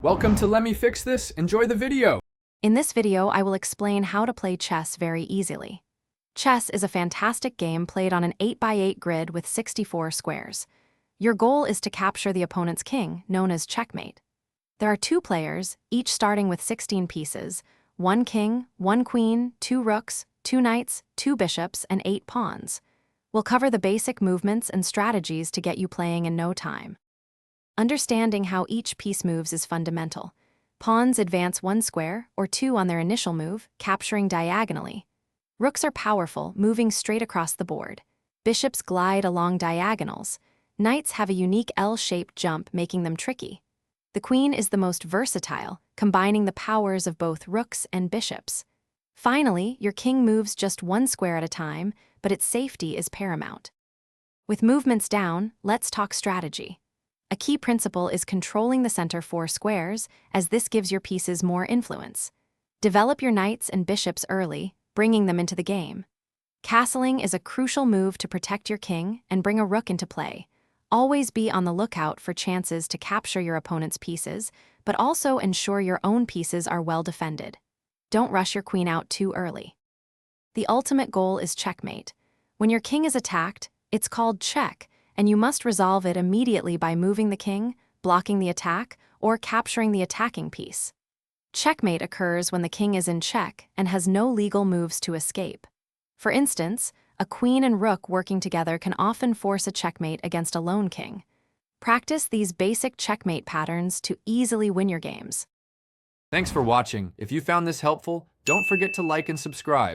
Welcome to Let Me Fix This. Enjoy the video. In this video, I will explain how to play chess very easily. Chess is a fantastic game played on an 8x8 grid with 64 squares. Your goal is to capture the opponent's king, known as checkmate. There are 2 players, each starting with 16 pieces: 1 king, 1 queen, 2 rooks, 2 knights, 2 bishops, and 8 pawns. We'll cover the basic movements and strategies to get you playing in no time. Understanding how each piece moves is fundamental. Pawns advance 1 square, or 2 on their initial move, capturing diagonally. Rooks are powerful, moving straight across the board. Bishops glide along diagonals. Knights have a unique L-shaped jump, making them tricky. The queen is the most versatile, combining the powers of both rooks and bishops. Finally, your king moves just 1 square at a time, but its safety is paramount. With movements down, let's talk strategy. A key principle is controlling the center 4 squares, as this gives your pieces more influence. Develop your knights and bishops early, bringing them into the game. Castling is a crucial move to protect your king and bring a rook into play. Always be on the lookout for chances to capture your opponent's pieces, but also ensure your own pieces are well defended. Don't rush your queen out too early. The ultimate goal is checkmate. When your king is attacked, it's called check, and you must resolve it immediately by moving the king, blocking the attack, or capturing the attacking piece. Checkmate occurs when the king is in check and has no legal moves to escape. For instance, a queen and rook working together can often force a checkmate against a lone king. Practice these basic checkmate patterns to easily win your games. Thanks for watching. If you found this helpful, don't forget to like and subscribe.